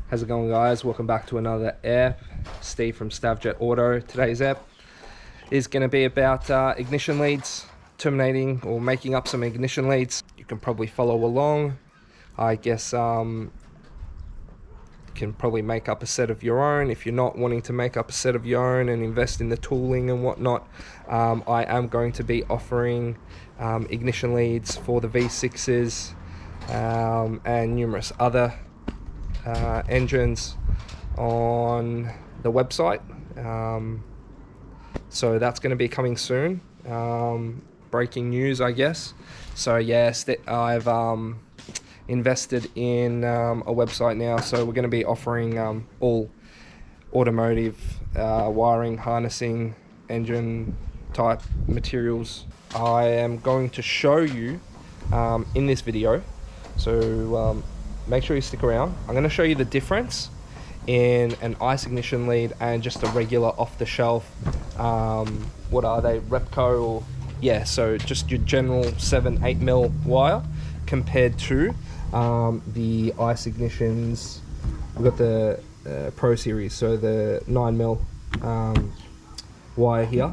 How's it going, guys? Welcome back to another app. Steve from Stavjet Auto. Today's app is going to be about ignition leads, terminating or making up some ignition leads. You can probably follow along. I guess you can probably make up a set of your own. If you're not wanting to make up a set of your own and invest in the tooling and whatnot, I am going to be offering ignition leads for the V6s and numerous other engines on the website. So that's going to be coming soon. Breaking news, I guess. So yes, I've invested in a website now, so we're going to be offering all automotive wiring, harnessing, engine type materials. I am going to show you in this video, so make sure you stick around. I'm going to show you the difference in an ICE ignition lead and just a regular off-the-shelf, what are they, Repco, or yeah, so just your general 7-8 mil wire compared to the ICE ignitions. We've got the Pro Series, so the 9 mil wire here.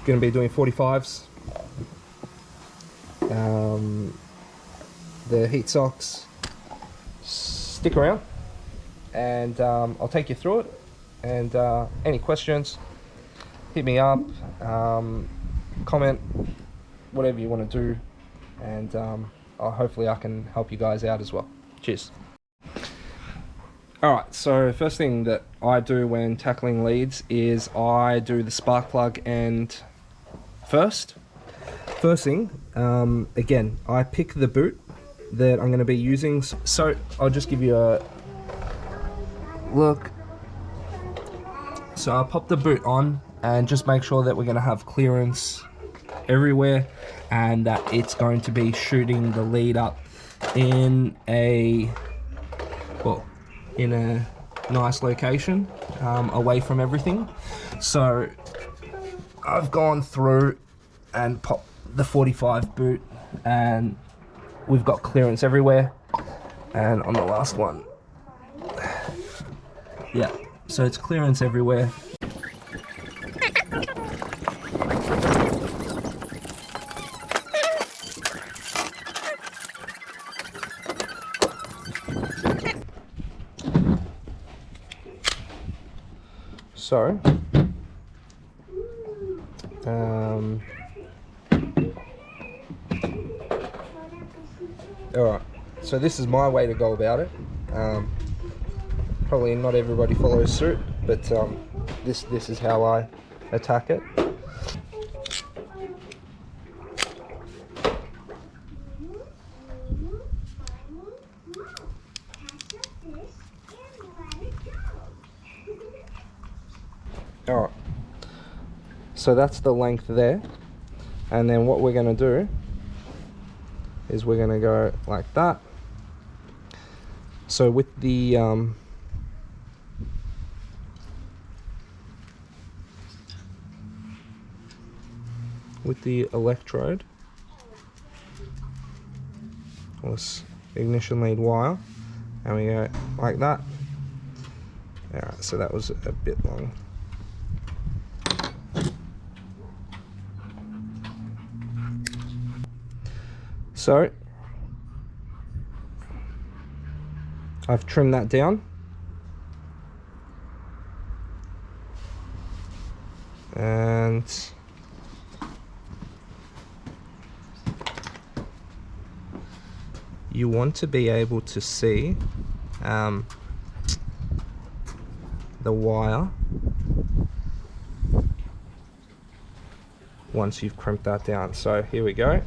Going to be doing 45s. The heat socks. Stick around and I'll take you through it, and any questions, hit me up, comment, whatever you want to do, and hopefully I can help you guys out as well. Cheers. Alright, so first thing that I do when tackling leads is I do the spark plug end first. First thing, again, I pick the boot that I'm going to be using. So I'll just give you a look. So I'll pop the boot on and just make sure that we're going to have clearance everywhere and that it's going to be shooting the lead up in a, well, in a nice location, away from everything. So I've gone through and popped the 45 boot and we've got clearance everywhere. And on the last one, yeah, so it's clearance everywhere. So alright, so this is my way to go about it. Probably not everybody follows suit, but this is how I attack it. Alright, so that's the length there, and then what we're going to do is we're going to go like that. So with the electrode, or this ignition lead wire, and we go like that. Alright, so that was a bit long. So I've trimmed that down, and you want to be able to see the wire once you've crimped that down. So here we go.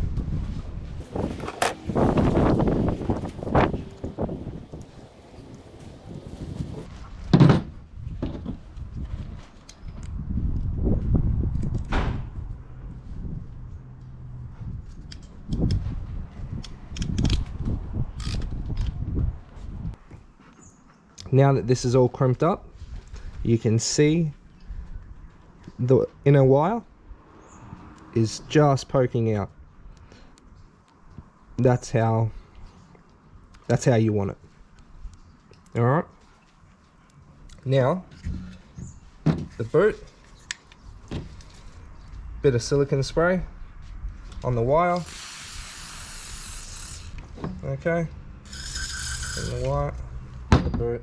Now that this is all crimped up, you can see the inner wire is just poking out. That's how you want it. All right. Now, the boot, bit of silicone spray on the wire. Okay. And the wire, the boot.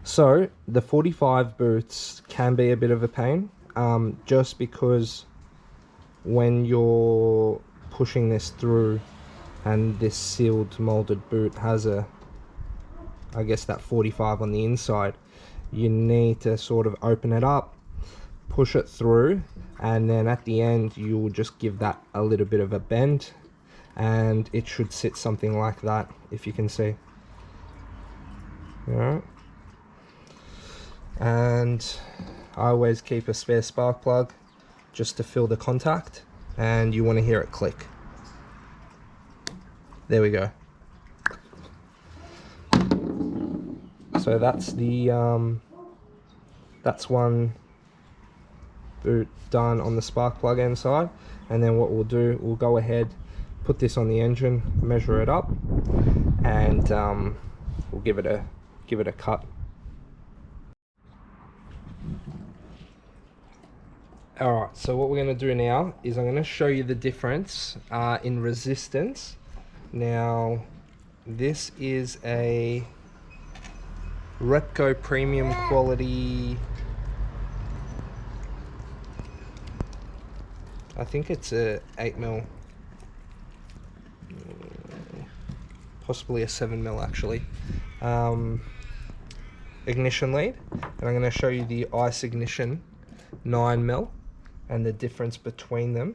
So the 45 boots can be a bit of a pain, just because when you're pushing this through and this sealed molded boot has a, I guess, that 45 on the inside, you need to sort of open it up, push it through, and then at the end you will just give that a little bit of a bend, and it should sit something like that, if you can see. Alright. And I always keep a spare spark plug just to fill the contact, and you want to hear it click. There we go. So that's the that's one boot done on the spark plug end side, and then what we'll do, we'll go ahead, put this on the engine, measure it up, and we'll give it a cut. Alright, so what we're going to do now is I'm going to show you the difference in resistance. Now, this is a Repco premium quality, I think it's a 8mm, possibly a 7mm actually, ignition lead, and I'm going to show you the ICE ignition 9mm and the difference between them,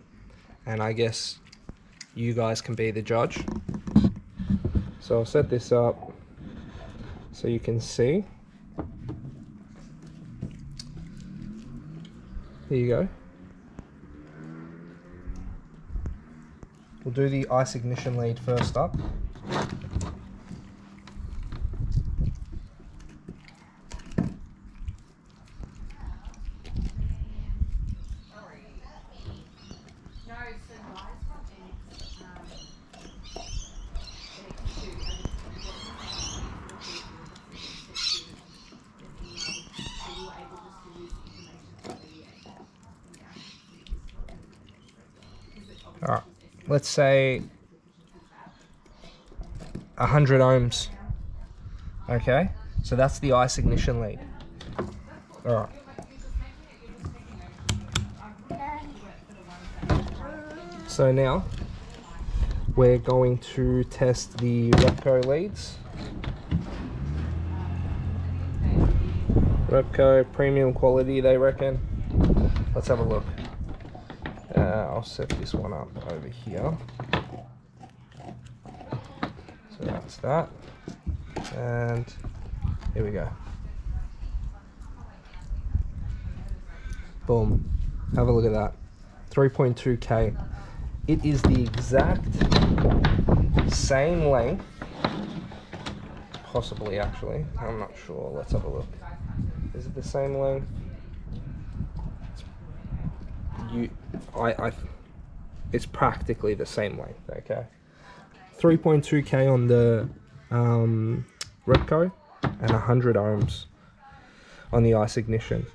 and I guess you guys can be the judge. So I'll set this up so you can see. Here you go. We'll do the ICE ignition lead first up. Alright, let's say 100 ohms. Okay, so that's the ICE ignition lead. Alright. So now we're going to test the Repco leads. Repco premium quality, they reckon. Let's have a look. I'll set this one up over here. So that's that. And here we go. Boom. Have a look at that. 3.2K. It is the exact same length. Possibly, actually. I'm not sure. Let's have a look. Is it the same length? It's practically the same length, okay? 3.2K on the Repco and 100 ohms on the ICE ignition.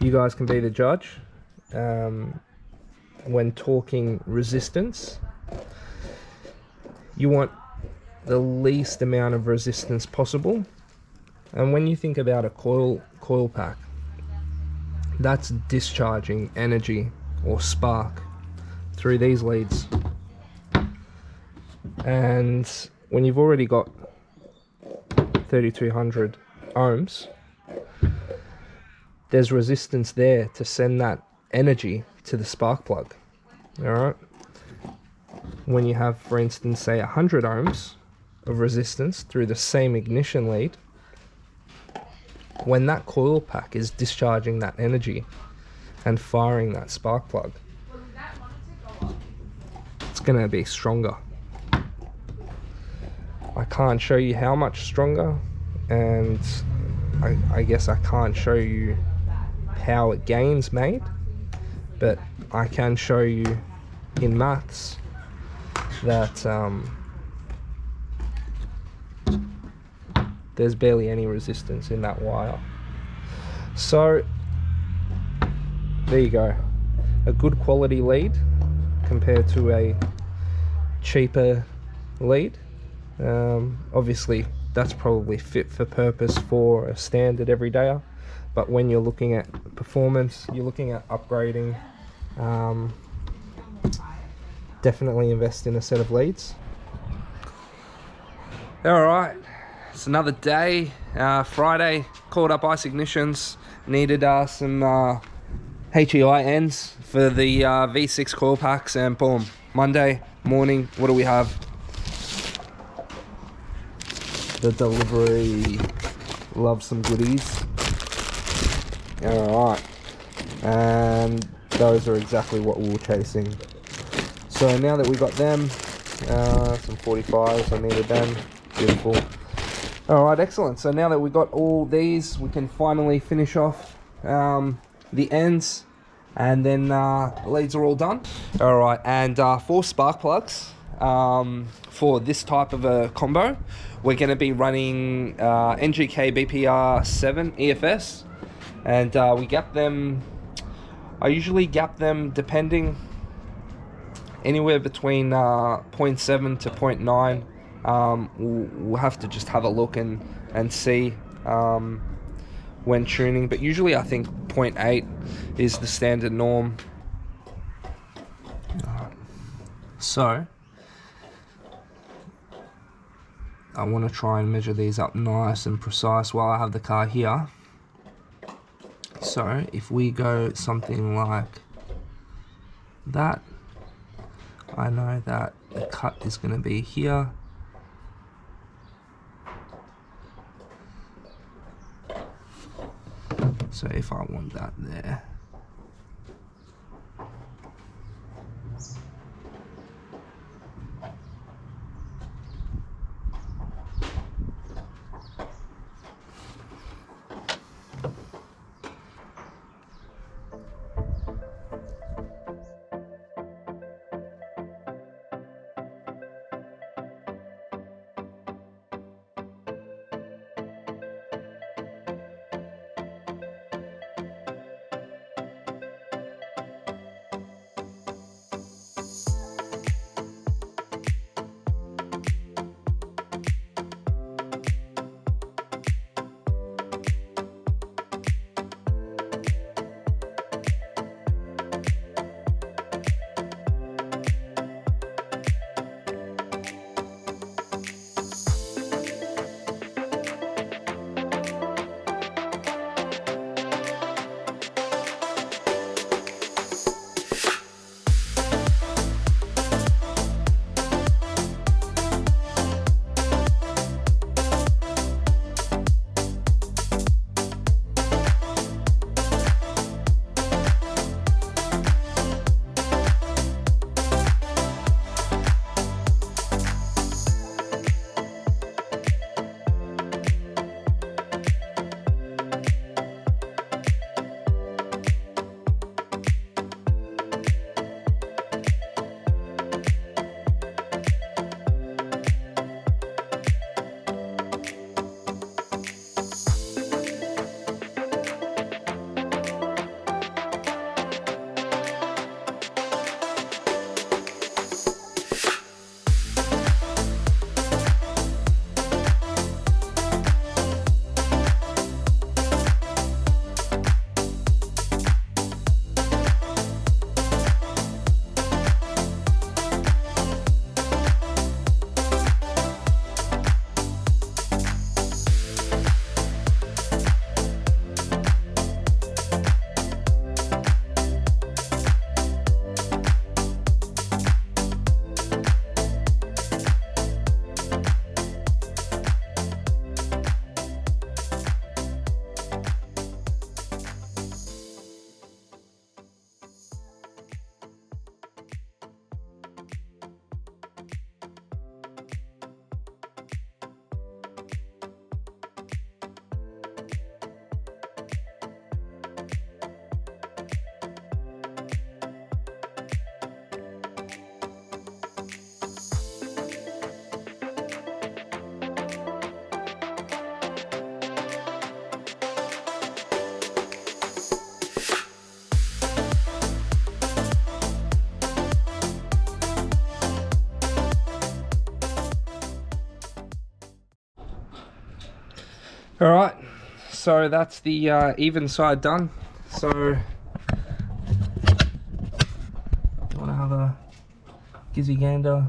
You guys can be the judge. When talking resistance, you want the least amount of resistance possible. And when you think about a coil pack, that's discharging energy or spark through these leads. And when you've already got 3200 ohms, there's resistance there to send that energy to the spark plug. Alright? When you have, for instance, say 100 ohms of resistance through the same ignition lead, when that coil pack is discharging that energy and firing that spark plug, it's going to be stronger. I can't show you how much stronger, and I guess I can't show you how it gains made, but I can show you in maths that there's barely any resistance in that wire. So there you go, a good quality lead compared to a cheaper lead. Obviously that's probably fit for purpose for a standard everydayer, but when you're looking at performance, you're looking at upgrading, definitely invest in a set of leads. Alright, it's another day, Friday, called up Ice Ignitions, needed some HEI ends for the V6 coil packs, and boom, Monday morning, what do we have? The delivery. Love some goodies. Alright, and those are exactly what we were chasing. So now that we got them, some 45s, I needed them. Beautiful. Alright, excellent. So now that we got all these, we can finally finish off the ends, and then the leads are all done. Alright, and for spark plugs, for this type of a combo, we're going to be running NGK BPR 7 EFS, and we gap them, I usually gap them depending anywhere between 0.7 to 0.9. We'll have to just have a look and see when tuning, but usually I think 0.8 is the standard norm. So I want to try and measure these up nice and precise while I have the car here. So if we go something like that, I know that the cut is going to be here. So if I want that there, All right, so that's the even side done. So you want to have a gizzy gander.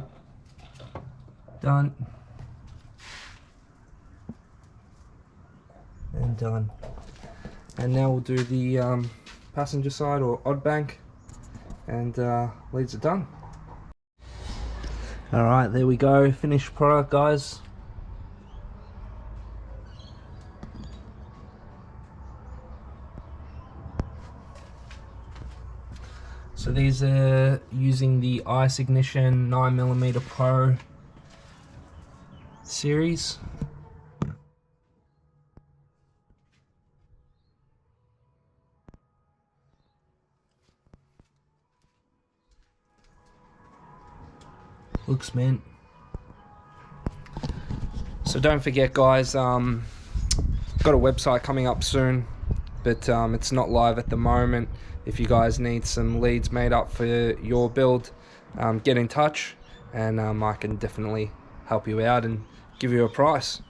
Done. And done. And now we'll do the passenger side, or odd bank, and leads are done. Alright, there we go, finished product, guys. So these are using the ICE Ignition 9mm Pro series. Looks mint. So don't forget, guys, got a website coming up soon, but it's not live at the moment. If you guys need some leads made up for your build, get in touch, and I can definitely help you out and give you a price.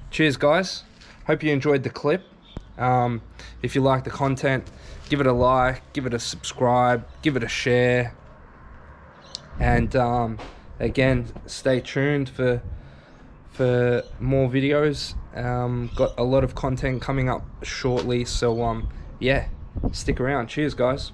Cheers, guys. Hope you enjoyed the clip. If you like the content, give it a like, give it a subscribe, give it a share, and again, stay tuned for more videos. Got a lot of content coming up shortly, so yeah, stick around. Cheers, guys.